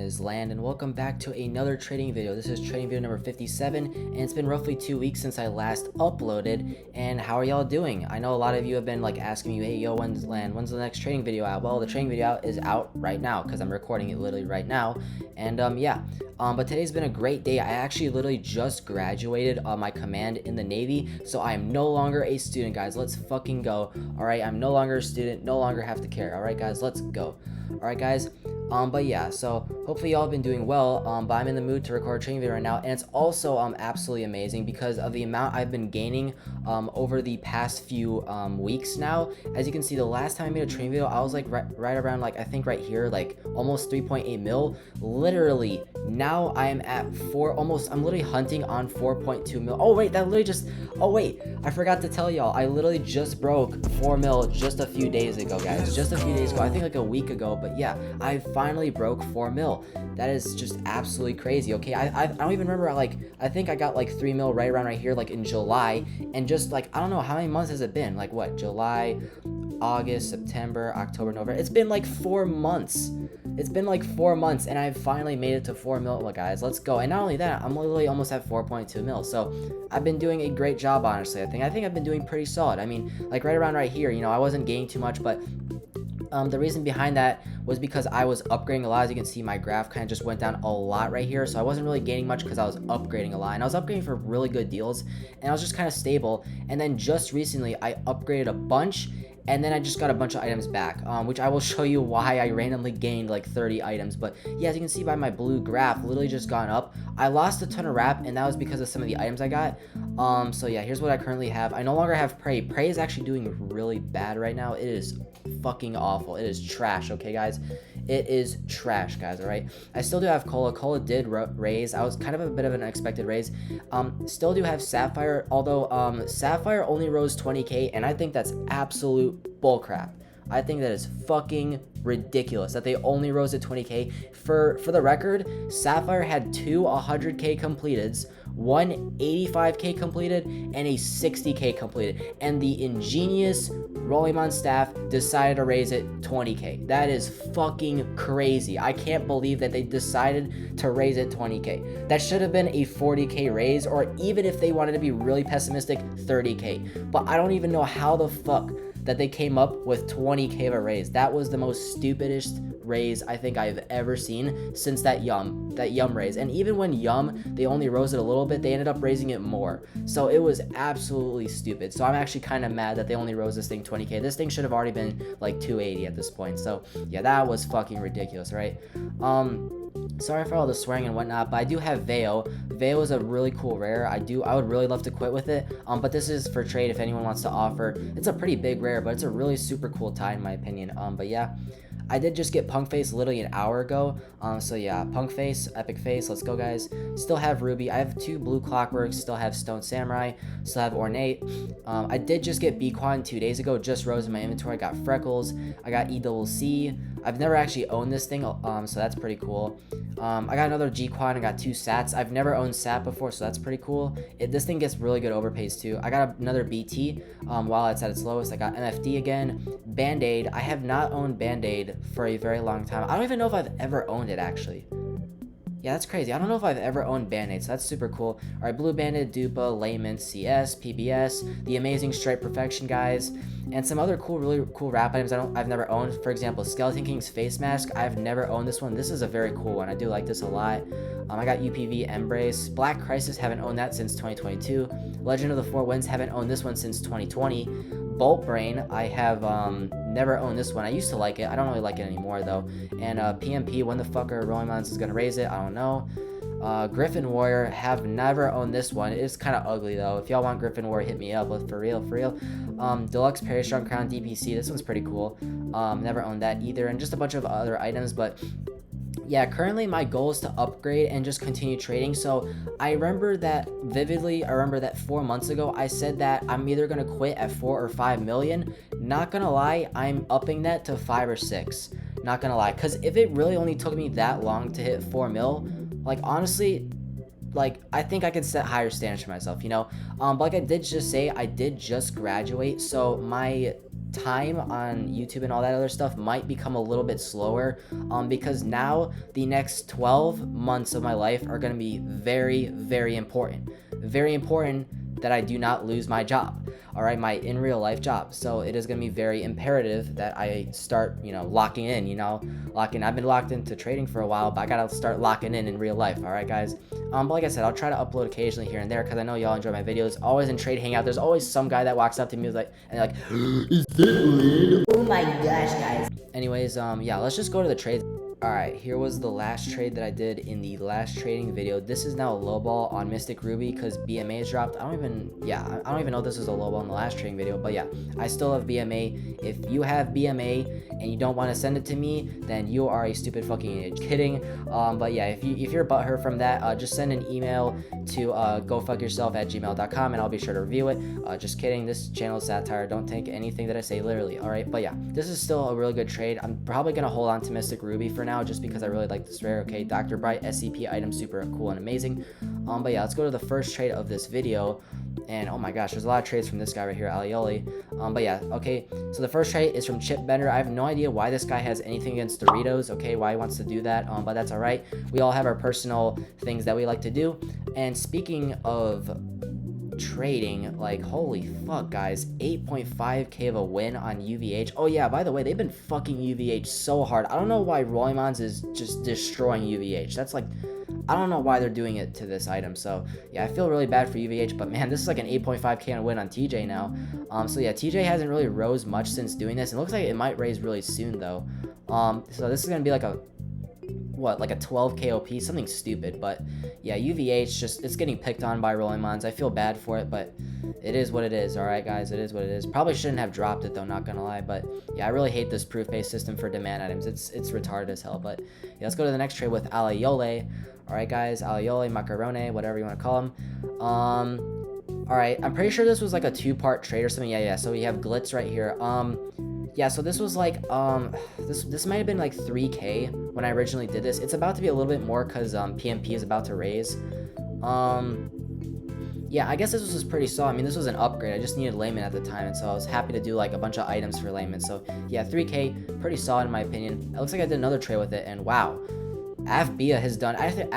is Land, and welcome back to another trading video. This is trading video number 57, and it's been roughly 2 weeks since I last uploaded. And how are y'all doing? I know a lot of you have been like asking me, hey yo, when's Land, when's the next trading video out? Well, the trading video is out right now because I'm recording it literally right now. And but today's been a great day. I actually literally just graduated my command in the Navy, so I am no longer a student, guys. Let's fucking go. All right, I'm no longer a student, no longer have to care. All right, guys, let's go. All right, guys. But yeah, so hopefully y'all have been doing well. But I'm in the mood to record a training video right now, and it's also absolutely amazing because of the amount I've been gaining over the past few weeks now. As you can see, the last time I made a training video, I was like right around, like, I think right here, like almost 3.8 mil. Literally, now I am at I'm literally hunting on 4.2 mil. Oh wait, I forgot to tell y'all, I literally just broke 4 mil just a few days ago, guys. Just a few days ago, I think like a week ago. But yeah, I finally broke 4 mil. That is just absolutely crazy. Okay, I don't even remember, like, I think I got like 3 mil right around right here, like in July, and just like, I don't know how many months has it been, like what, July, August, September, October, November. It's been like 4 months. It's been like 4 months, and I've finally made it to 4 mil. Look, guys, let's go. And not only that, I'm literally almost at 4.2 mil. So I've been doing a great job, honestly. I think I've been doing pretty solid. I mean, like right around right here, you know, I wasn't gaining too much, but the reason behind that was because I was upgrading a lot. As you can see, my graph kind of just went down a lot right here, so I wasn't really gaining much because I was upgrading a lot, and I was upgrading for really good deals, and I was just kind of stable. And then just recently I upgraded a bunch, and then I just got a bunch of items back, which I will show you why I randomly gained like 30 items. But yeah, as you can see by my blue graph, literally just gone up. I lost a ton of rap, and that was because of some of the items I got. So yeah, here's what I currently have. I no longer have Prey. Prey is actually doing really bad right now. It is fucking awful. It is trash, okay, guys? It is trash, guys. All right, I still do have Cola. Cola did raise. I was kind of a bit of an unexpected raise. Still do have Sapphire, although Sapphire only rose 20k, and I think that's absolute bullcrap. I think that is fucking ridiculous that they only rose at 20k. For the record, Sapphire had two 100k completeds, one 85k completed, and a 60k completed, and the ingenious Rollimon staff decided to raise it 20k. That is fucking crazy. I can't believe that they decided to raise it 20k. That should have been a 40k raise, or even if they wanted to be really pessimistic, 30k. But I don't even know how the fuck that they came up with 20k of a raise. That was the most stupidest raise I think I've ever seen since that Yum raise. And even when Yum, they only rose it a little bit, they ended up raising it more. So it was absolutely stupid. So I'm actually kind of mad that they only rose this thing 20k. This thing should have already been like 280 at this point. So yeah, that was fucking ridiculous, right? Sorry for all the swearing and whatnot, but I do have Veo. Veo is a really cool rare. I would really love to quit with it, but this is for trade if anyone wants to offer. It's a pretty big rare, but it's a really super cool tie in my opinion. But yeah, I did just get Punk Face literally an hour ago. So yeah, Punk Face, Epic Face, let's go, guys. Still have Ruby. I have two Blue Clockworks, still have Stone Samurai, still have Ornate. I did just get Bequan 2 days ago, just rose in my inventory. I got Freckles, I got ECC. I've never actually owned this thing, so that's pretty cool. I got another G-Quad, I got two Sats. I've never owned Sat before, so that's pretty cool. This thing gets really good overpays too. I got another BT while it's at its lowest. I got MFD again. Band-Aid. I have not owned Band-Aid for a very long time. I don't even know if I've ever owned it, actually. Yeah, that's crazy. I don't know if I've ever owned Band-Aid, so that's super cool. All right, Blue Bandit, Dupa, Layman, CS, PBS, the amazing Stripe Perfection, guys, and some other cool, really cool rap items I've never owned. For example, Skeleton King's Face Mask. I've never owned this one. This is a very cool one. I do like this a lot. I got UPV Embrace. Black Crisis, haven't owned that since 2022. Legend of the Four Winds, haven't owned this one since 2020. Bolt Brain, I have never owned this one. I used to like it. I don't really like it anymore though. And PMP, when the fucker Rolling Mountains is gonna raise it, I don't know. Griffin Warrior, have never owned this one. It's kind of ugly though. If y'all want Griffin Warrior, hit me up. But for real. Deluxe Peristrong Crown DPC, this one's pretty cool. Never owned that either. And just a bunch of other items, but yeah, currently my goal is to upgrade and just continue trading. So I remember that vividly. I remember that 4 months ago I said that I'm either gonna quit at 4 or 5 million. Not gonna lie, I'm upping that to 5 or 6. Not gonna lie, because if it really only took me that long to hit 4 mil, like honestly, like I think I could set higher standards for myself, you know. But like I did just say, I did just graduate, so my time on YouTube and all that other stuff might become a little bit slower, because now the next 12 months of my life are going to be very, very important. Very important that I do not lose my job, all right, my in real life job. So it is going to be very imperative that I start, locking in, I've been locked into trading for a while, but I got to start locking in real life, all right, guys. But like I said, I'll try to upload occasionally here and there because I know y'all enjoy my videos. Always in Trade Hangout, there's always some guy that walks up to me and they're like, is it lit? Oh my gosh, guys. Anyways, yeah, let's just go to the trades. Alright, here was the last trade that I did in the last trading video. This is now a low ball on Mystic Ruby because BMA dropped. I don't even know if this is a low ball in the last trading video, but yeah, I still have BMA. If you have BMA and you don't want to send it to me, then you are a stupid fucking idiot. Kidding. But yeah, if you're butthurt from that, just send an email to gofuckyourself@gmail.com and I'll be sure to review it. Just kidding. This channel is satire. Don't take anything that I say literally. Alright, but yeah, this is still a really good trade. I'm probably gonna hold on to Mystic Ruby for now just because I really like this rare. Okay, Dr. Bright SCP item, super cool and amazing. But yeah, let's go to the first trade of this video. And oh my gosh, there's a lot of trades from this guy right here, Alioli. But yeah, okay, so the first trade is from Chip Bender. I have no idea why this guy has anything against Doritos, okay, why he wants to do that, but that's all right. We all have our personal things that we like to do. And speaking of trading, like, holy fuck, guys, 8.5k of a win on UVH. Oh yeah, by the way, they've been fucking UVH so hard. I don't know why Roymons is just destroying UVH. That's like, I don't know why they're doing it to this item. So yeah, I feel really bad for UVH, but man, this is like an 8.5k win on TJ now. So yeah, TJ hasn't really rose much since doing this. It looks like it might raise really soon though. So this is gonna be like a 12k OP, something stupid. But yeah, UVH, just, it's getting picked on by Roymons. I feel bad for it, but it is what it is. All right, guys, it is what it is. Probably shouldn't have dropped it though, not gonna lie. But yeah, I really hate this proof-based system for demand items. It's retarded as hell. But yeah, let's go to the next trade with Aliole. All right, guys, Aliole, Macarone, whatever you want to call him. All right, I'm pretty sure this was like a two-part trade or something. Yeah, so we have Glitz right here. Yeah, so this was like, this might have been like 3k when I originally did this. It's about to be a little bit more because PMP is about to raise. Yeah, I guess this was pretty solid. I mean, this was an upgrade. I just needed layman at the time, and so I was happy to do like a bunch of items for layman. So yeah, 3k, pretty solid in my opinion. It looks like I did another trade with it, and wow. AFBIA has done, I think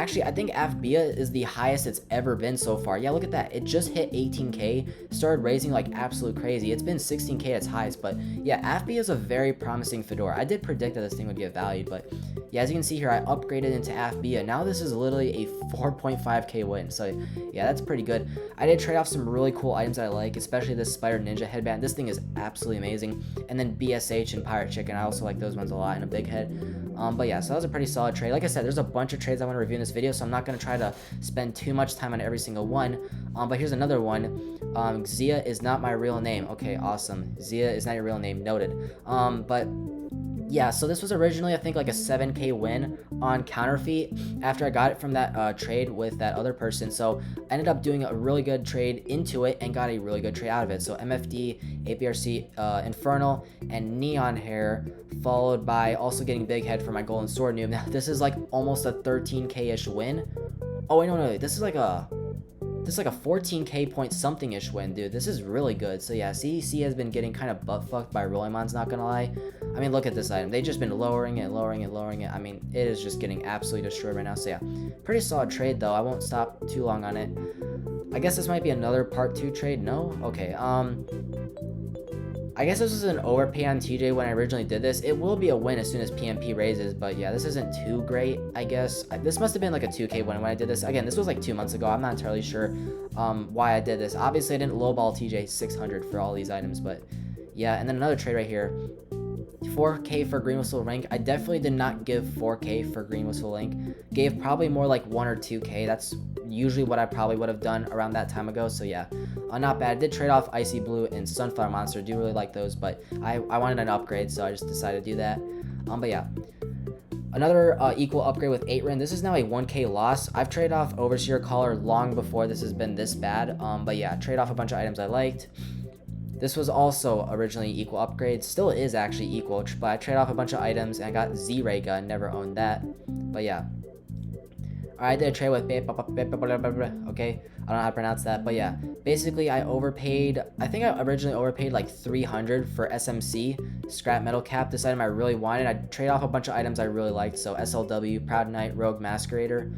AFBIA is the highest it's ever been so far. Yeah, look at that. It just hit 18k, started raising like absolute crazy. It's been 16k at its highest, but yeah, AFBIA is a very promising fedora. I did predict that this thing would get valued, but yeah, as you can see here, I upgraded into AFBIA. Now this is literally a 4.5k win, so yeah, that's pretty good. I did trade off some really cool items that I like, especially this Spider Ninja headband. This thing is absolutely amazing. And then BSH and Pirate Chicken, I also like those ones a lot, and a big head. But yeah, so that was a pretty solid trade. Like I said, there's a bunch of trades I want to review in this video, so I'm not going to try to spend too much time on every single one. But here's another one. Zia is not my real name. Okay, awesome. Zia is not your real name. Noted. But yeah, so this was originally, I think, like a 7k win on counterfeit after I got it from that trade with that other person. So I ended up doing a really good trade into it and got a really good trade out of it. So MFD, APRC, Infernal, and Neon Hair, followed by also getting Big Head for my Golden Sword noob. Now, this is like almost a 13k-ish win. Oh, wait, no, this is like a 14k point something ish win, dude. This is really good. So yeah, CEC has been getting kind of butt fucked by Roymons, not gonna lie. I mean, look at this item. They've just been lowering it. I mean, it is just getting absolutely destroyed right now. So yeah, pretty solid trade though. I won't stop too long on it. I guess this might be another part 2 trade. No? Okay. I guess this was an overpay on TJ when I originally did this. It will be a win as soon as PMP raises, but yeah, this isn't too great, I guess. This must have been like a 2k win when I did this. Again, this was like 2 months ago. I'm not entirely sure why I did this. Obviously, I didn't lowball TJ 600 for all these items, but yeah. And then another trade right here. 4k for Green Whistle Link. I definitely did not give 4k for Green Whistle Link. Gave probably more like 1 or 2k. That's usually what I probably would have done around that time ago. So yeah, not bad. I did trade off Icy Blue and Sunflower Monster. I do really like those, but I wanted an upgrade, so I just decided to do that. But yeah, another equal upgrade with 8-Rin. This is now a 1k loss. I've traded off Overseer Collar long before this has been this bad. But yeah, trade off a bunch of items I liked. This was also originally equal upgrade. Still is actually equal, but I traded off a bunch of items and I got Z-Ray gun. Never owned that. But yeah. I did a trade with okay, I don't know how to pronounce that, but yeah, basically I overpaid. I think I originally overpaid like 300 for SMC, scrap metal cap. This item I really wanted. I trade off a bunch of items I really liked, so SLW, Proud Knight, Rogue Masquerader.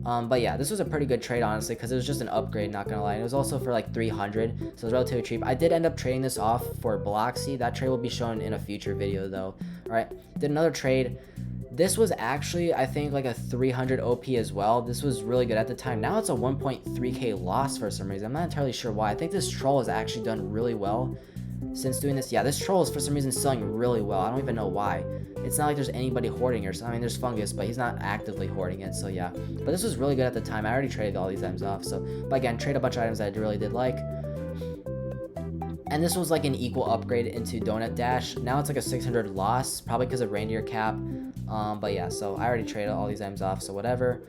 But yeah, this was a pretty good trade honestly, because it was just an upgrade, not gonna lie. And it was also for like 300, so it was relatively cheap. I did end up trading this off for Bloxy. That trade will be shown in a future video though. All right, did another trade. This was actually, I think, like a 300 OP as well. This was really good at the time. Now it's a 1.3k loss for some reason. I'm not entirely sure why. I think this troll has actually done really well since doing this. Yeah, this troll is for some reason selling really well. I don't even know why. It's not like there's anybody hoarding or something. I mean, there's fungus, but he's not actively hoarding it. So yeah, but this was really good at the time. I already traded all these items off. So, but again, trade a bunch of items that I really did like. And this was like an equal upgrade into Donut Dash. Now it's like a 600 loss, probably because of Reindeer Cap. But yeah, so I already traded all these items off, so whatever.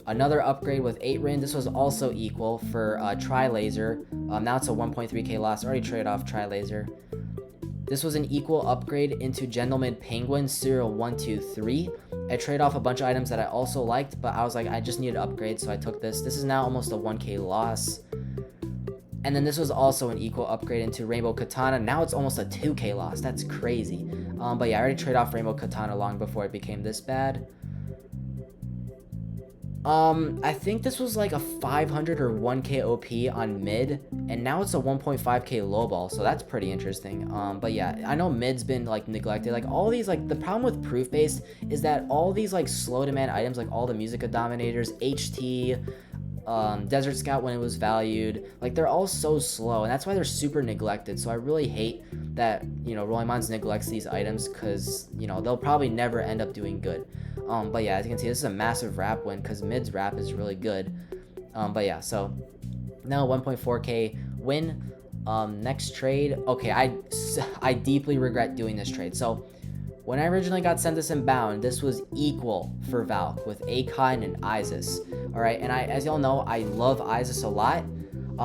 Another upgrade with 8 Rin. This was also equal for Tri-Laser. Now it's a 1.3k loss. Already traded off Tri-Laser. This was an equal upgrade into Gentleman Penguin Serial 123. I traded off a bunch of items that I also liked, but I was like, I just needed an upgrade, so I took this. This is now almost a 1k loss. And then this was also an equal upgrade into Rainbow Katana. Now it's almost a 2k loss. That's crazy. But yeah, I already traded off Rainbow Katana long before it became this bad. I think this was like a 500 or 1k OP on mid, and now it's a 1.5k lowball, so that's pretty interesting. But yeah, I know mid's been like neglected. Like all these, like the problem with proof based is that all these like slow demand items, like all the Musica Dominators, HT, Desert Scout when it was valued, like they're all so slow, and that's why they're super neglected. So I really hate that, you know, Rolling Mons neglects these items, because, you know, they'll probably never end up doing good. But yeah, as you can see, this is a massive wrap win because mid's wrap is really good. But yeah, so now 1.4k win. Next trade. Okay, I deeply regret doing this trade. So when I originally got sent this in bound, this was equal for Valk with Akon and Isis. All right, and as y'all know, I love Isis a lot.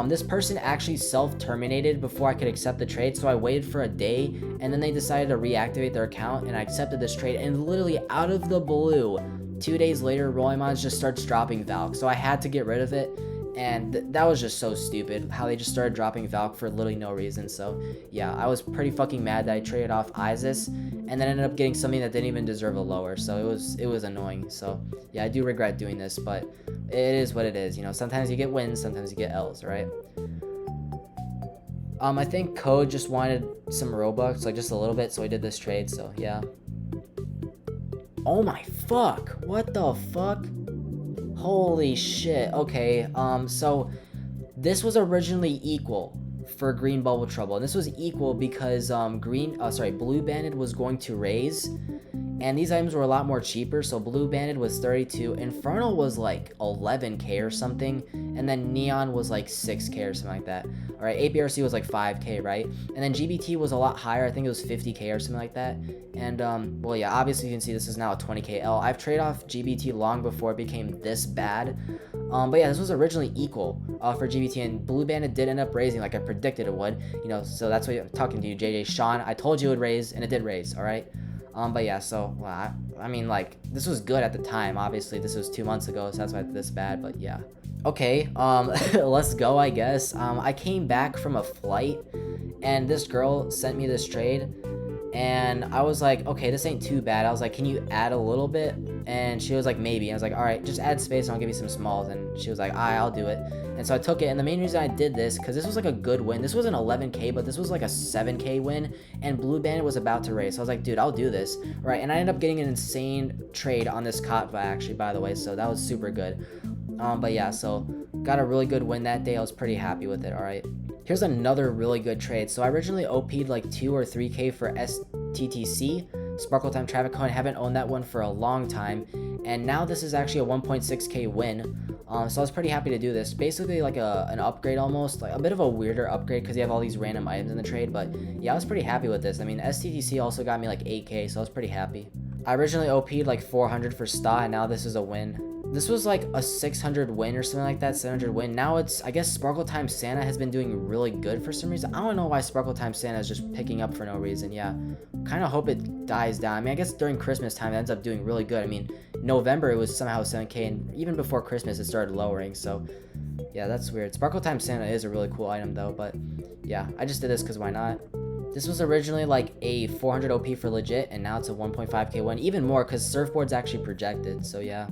This person actually self-terminated before I could accept the trade, so I waited for a day, and then they decided to reactivate their account, and I accepted this trade, and literally out of the blue, 2 days later, Rolling Mons just starts dropping Valk, so I had to get rid of it, and that was just so stupid, how they just started dropping Valk for literally no reason. So yeah, I was pretty fucking mad that I traded off Isis, and then ended up getting something that didn't even deserve a lower, so it was annoying. So yeah, I do regret doing this, but it is what it is, you know. Sometimes you get wins, sometimes you get L's, right? I think Code just wanted some Robux, like just a little bit, so I did this trade, so yeah. Oh my fuck, what the fuck? Holy shit. Okay, so this was originally equal for Green Bubble Trouble, and this was equal because Blue Banded was going to raise, and these items were a lot more cheaper. So Blue Banded was 32, Infernal was like 11k or something, and then Neon was like 6k or something like that. All right, APRC was like 5k, right? And then GBT was a lot higher. I think it was 50k or something like that. And well, yeah, obviously you can see this is now a 20k L. I've traded off GBT long before it became this bad. But yeah, this was originally equal for GBT, and Blue Bandit did end up raising like I predicted it would, you know, so that's why I'm talking to you, JJ Sean. I told you it would raise, and it did raise, all right? But yeah, so, well, I mean, like, this was good at the time. Obviously, this was 2 months ago, so that's why it's this bad, but yeah. Okay, let's go, I guess. I came back from a flight, and this girl sent me this trade, and I was like, okay, this ain't too bad. I was like, can you add a little bit? And she was like, maybe. I was like, all right, just add space and I'll give you some smalls. And she was like, I'll do it. And so I took it, and the main reason I did this, because this was like a good win. This was an 11k, but this was like a 7k win, and Blue Bandit was about to race. So I was like, dude, I'll do this. Right, and I ended up getting an insane trade on this Kotva, actually, by the way, so that was super good. But yeah, so got a really good win that day. I was pretty happy with it, all right? Here's another really good trade. So I originally OP'd like 2 or 3k for STTC, Sparkle Time Traffic Coin. Haven't owned that one for a long time, and now this is actually a 1.6k win. So I was pretty happy to do this. Basically like an upgrade almost, like a bit of a weirder upgrade because you have all these random items in the trade, but yeah, I was pretty happy with this. I mean, STTC also got me like 8k, so I was pretty happy. I originally OP'd like 400 for STA, and now this is a win. This was like a 600 win or something like that, 700 win. Now it's, I guess Sparkle Time Santa has been doing really good for some reason. I don't know why Sparkle Time Santa is just picking up for no reason. Yeah, kind of hope it dies down. I mean, I guess during Christmas time it ends up doing really good. I mean, November it was somehow 7k, and even before Christmas it started lowering. So yeah, that's weird. Sparkle Time Santa is a really cool item though, but yeah, I just did this because why not. This was originally like a 400 OP for legit, and now it's a 1.5k win, even more because Surfboard's actually projected. So yeah,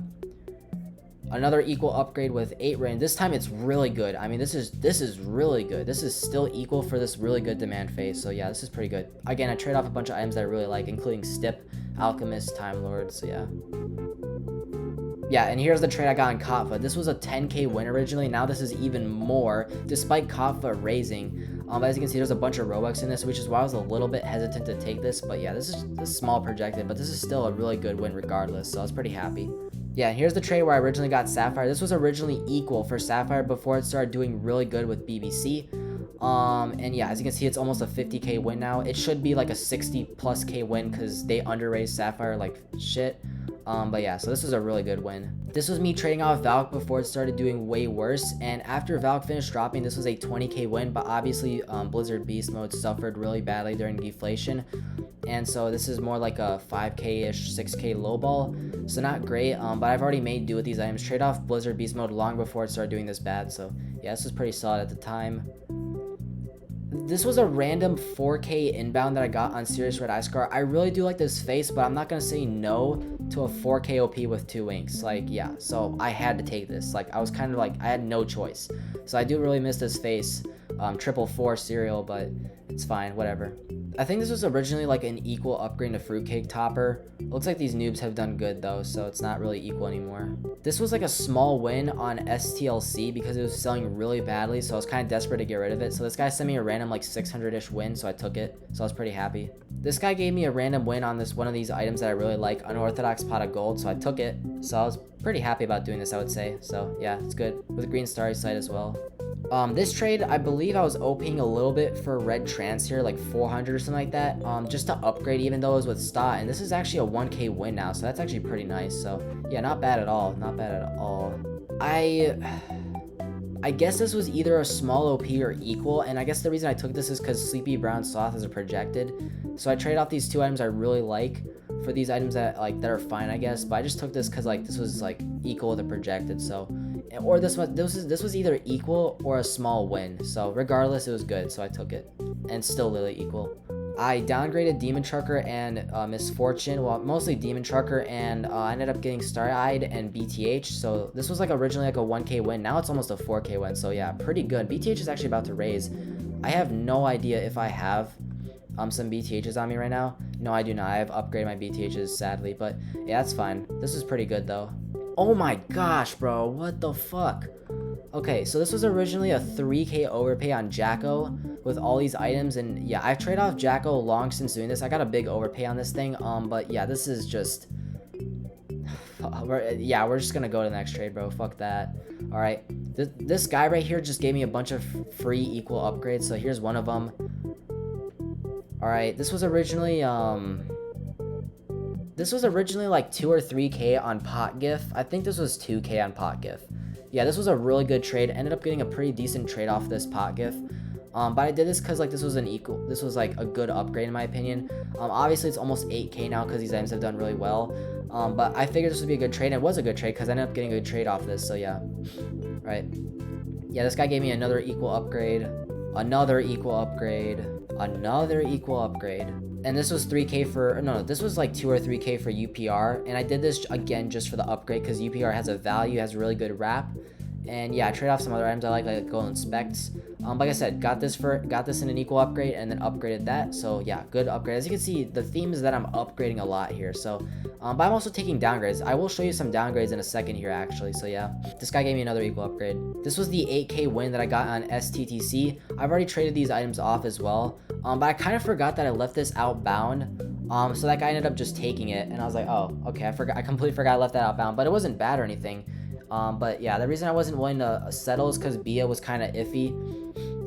another equal upgrade with 8 rain. This time it's really good. I mean, this is really good. This is still equal for this really good demand phase. So yeah, this is pretty good. Again, I trade off a bunch of items that I really like, including Stip, Alchemist, Time Lord. So yeah. Yeah, and here's the trade I got on Kotva. This was a 10k win originally. Now this is even more, despite Kotva raising. As you can see, there's a bunch of Robux in this, which is why I was a little bit hesitant to take this. But yeah, this is small projected, but this is still a really good win regardless. So I was pretty happy. Yeah, and here's the trade where I originally got Sapphire. This was originally equal for Sapphire before it started doing really good with BBC. And yeah, as you can see, it's almost a 50k win now. It should be like a 60 plus k win because they underraised Sapphire like shit. But yeah, so this was a really good win. This was me trading off Valk before it started doing way worse, and after Valk finished dropping, this was a 20k win, but obviously Blizzard Beast mode suffered really badly during deflation, and so this is more like a 5k-ish, 6k lowball, so not great, but I've already made do with these items. Trade off Blizzard Beast mode long before it started doing this bad, so yeah, this was pretty solid at the time. This was a random 4k inbound that I got on Serious Red Eye Scar. I really do like this face, but I'm not going to say no to a 4k OP with 2 inks. Like, yeah, so I had to take this. Like, I was kind of like, I had no choice. So I do really miss this face. 444 cereal, but it's fine, whatever. I think this was originally like an equal upgrade to Fruitcake Topper. Looks like these noobs have done good though, so it's not really equal anymore. This was like a small win on STLC because it was selling really badly, so I was kind of desperate to get rid of it. So this guy sent me a random like 600-ish win, so I took it. So I was pretty happy. This guy gave me a random win on this one of these items that I really like, Unorthodox Pot of Gold, so I took it. So I was pretty happy about doing this, I would say. So yeah, it's good. With Green Starry Sight as well. This trade, I believe I was OPing a little bit for Red Trance here, like 400 or something like that, just to upgrade, even though it was with Stott, and this is actually a 1k win now, so that's actually pretty nice. So yeah, not bad at all, not bad at all. I guess this was either a small OP or equal, and I guess the reason I took this is because Sleepy Brown Sloth is a projected, so I trade off these two items I really like for these items that are fine, I guess, but I just took this because like this was like equal with a projected, so, or this was either equal or a small win, so regardless it was good, so I took it, and still literally equal. I downgraded Demon Trucker and Misfortune, well mostly Demon Trucker, and I ended up getting Star-Eyed and BTH, so this was like originally like a 1k win, now it's almost a 4k win, so yeah, pretty good. BTH is actually about to raise. I have no idea if I have some BTHs on me right now. No, I do not. I have upgraded my BTHs, sadly, but yeah, that's fine. This is pretty good though. Oh my gosh, bro, what the fuck? Okay, so this was originally a 3k overpay on Jacko with all these items, and yeah, I've traded off Jacko long since doing this. I got a big overpay on this thing, but yeah, this is just, we're just gonna go to the next trade, bro. Fuck that. All right, this guy right here just gave me a bunch of free equal upgrades, so here's one of them. All right, this was originally like 2 or 3k on Pot GIF. I think this was 2k on Pot GIF. Yeah, this was a really good trade. Ended up getting a pretty decent trade off this Pot GIF. But I did this because like this was like a good upgrade in my opinion. Obviously it's almost 8k now because these items have done really well. But I figured this would be a good trade, and it was a good trade because I ended up getting a good trade off this. So yeah. All right. Yeah, this guy gave me another equal upgrade, another equal upgrade, another equal upgrade, and this was 3k for, no, this was like 2 or 3k for UPR, and I did this again just for the upgrade because UPR has a value, has a really good wrap, and yeah, I trade off some other items I like Golden Specs. Like I said, got this in an equal upgrade and then upgraded that, so yeah, good upgrade. As you can see, the theme is that I'm upgrading a lot here, so but I'm also taking downgrades. I will show you some downgrades in a second here actually, so yeah. This guy gave me another equal upgrade. This was the 8k win that I got on STTC. I've already traded these items off as well, but I kind of forgot that I left this outbound, so that guy ended up just taking it, and I was like, oh, okay, I completely forgot I left that outbound, but it wasn't bad or anything. But yeah, the reason I wasn't willing to settle is because Bia was kind of iffy.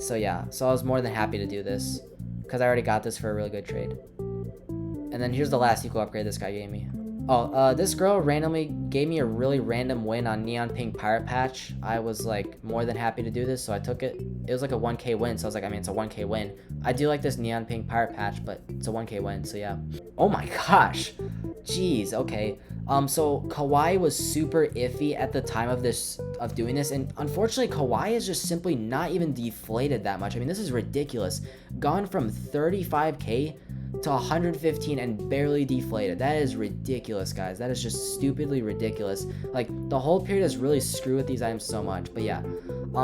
So yeah, so I was more than happy to do this because I already got this for a really good trade. And then here's the last equal upgrade this guy gave me. Oh, this girl randomly gave me a really random win on Neon Pink Pirate Patch. I was like more than happy to do this, so I took it. It was like a 1k win, so I was like, I mean, it's a 1k win. I do like this Neon Pink Pirate Patch, but it's a 1k win, so yeah. Oh my gosh. Jeez, okay. So Kawhi was super iffy at the time of doing this, and unfortunately Kawhi is just simply not even deflated that much. I mean, this is ridiculous. Gone from 35k to 115 and barely deflated. That is ridiculous, guys. That is just stupidly ridiculous. Like, the whole period has really screwed with these items so much. But yeah,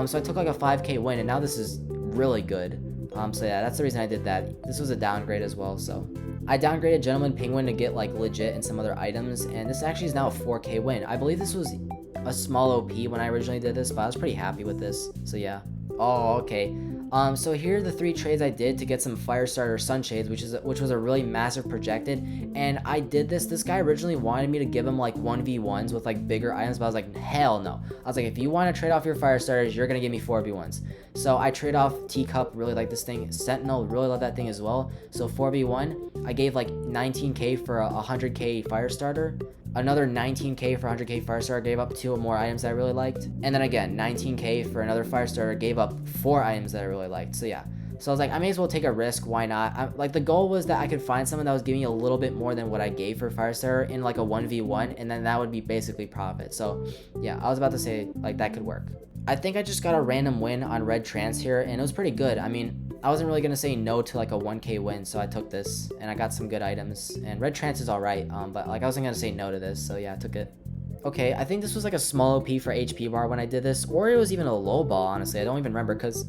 so I took like a 5k win, and now this is really good. So yeah, that's the reason I did that. This was a downgrade as well, so I downgraded Gentleman Penguin to get like legit and some other items, and this actually is now a 4k win. I believe this was a small OP when I originally did this, but I was pretty happy with this. So yeah. Oh, okay. So here are the 3 trades I did to get some Firestarter Sunshades, which was a really massive projected, and I did this. This guy originally wanted me to give him like 1v1s with like bigger items, but I was like, hell no. I was like, if you want to trade off your Firestarters, you're gonna give me 4v1s. So I trade off Teacup, really like this thing. Sentinel, really love that thing as well. So 4v1, I gave like 19k for a 100k Firestarter. Another 19k for 100k Firestarter, gave up 2 more items that I really liked. And then again, 19k for another Firestarter, gave up 4 items that I really liked. So yeah. So I was like, I may as well take a risk, why not? Like, the goal was that I could find someone that was giving me a little bit more than what I gave for Firestarter in like a 1v1, and then that would be basically profit. So yeah, I was about to say, like, that could work. I think I just got a random win on Red Trance here, and it was pretty good. I mean, I wasn't really going to say no to like a 1k win, so I took this, and I got some good items, and Red Trance is alright, but like I wasn't going to say no to this, so yeah, I took it. Okay, I think this was like a small OP for HP bar when I did this, or it was even a low ball, honestly. I don't even remember, because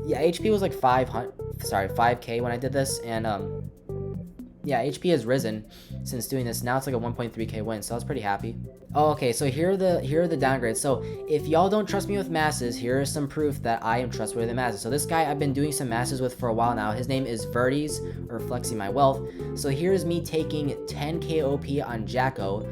yeah, HP was like 5k when I did this, and yeah, HP has risen since doing this. Now it's like a 1.3k win, so I was pretty happy. Oh, okay, so here are the downgrades. So if y'all don't trust me with masses, here is some proof that I am trustworthy with masses. So this guy I've been doing some masses with for a while now. His name is Verdes, or Flexing My Wealth. So here's me taking 10k OP on Jacko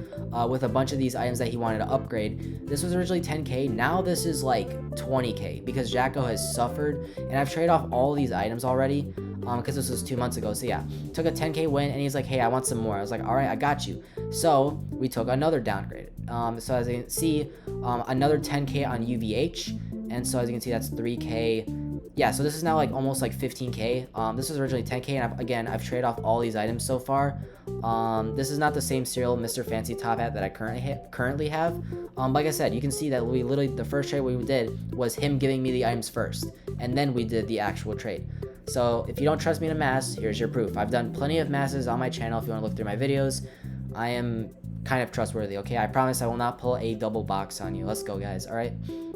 with a bunch of these items that he wanted to upgrade. This was originally 10k. Now this is like 20k because Jacko has suffered, and I've traded off all these items already. Because this was 2 months ago. So yeah, took a 10k win, and he's like, hey, I want some more. I was like, all right, I got you. So we took another downgrade. So as you can see, another 10k on UVH, and so as you can see, that's 3k. Yeah, so this is now like almost like 15k. This was originally 10k, and I've traded off all these items so far. This is not the same serial Mr. Fancy Top Hat that I currently have. Like I said, you can see that we literally, the first trade we did was him giving me the items first, and then we did the actual trade. So if you don't trust me in a mass, here's your proof. I've done plenty of masses on my channel. If you want to look through my videos, I am kind of trustworthy, okay? I promise I will not pull a double box on you. Let's go, guys, all right?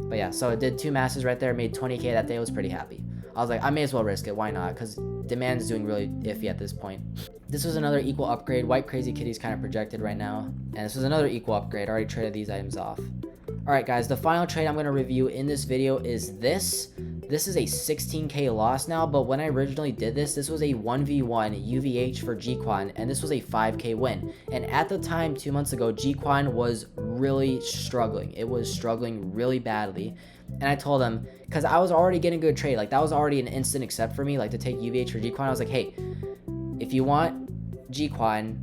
But yeah, so I did 2 masses right there, made 20k that day. I was pretty happy. I was like, I may as well risk it. Why not? Because demand is doing really iffy at this point. This was another equal upgrade. White Crazy Kitty's kind of projected right now. And this was another equal upgrade. I already traded these items off. Alright guys, the final trade I'm going to review in this video is this. This is a 16k loss now, but when I originally did this was a 1v1 UVH for Gquan, and this was a 5k win. And at the time, 2 months ago, Gquan was really struggling. It was struggling really badly. And I told him, because I was already getting a good trade, like that was already an instant accept for me, like to take UVH for Gquan. I was like, hey, if you want Gquan,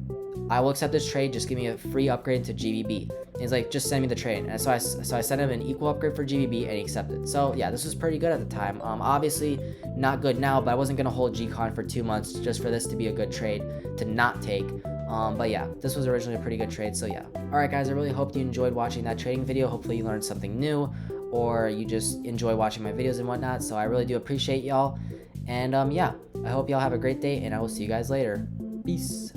I will accept this trade, just give me a free upgrade to GBB. And he's like, just send me the trade. And so I sent him an equal upgrade for GBB, and he accepted. So yeah, this was pretty good at the time. Obviously not good now, but I wasn't gonna hold Gcon for 2 months just for this to be a good trade to not take. But yeah, this was originally a pretty good trade, so yeah. Alright guys, I really hope you enjoyed watching that trading video. Hopefully you learned something new, or you just enjoy watching my videos and whatnot. So I really do appreciate y'all. And yeah, I hope y'all have a great day, and I will see you guys later. Peace.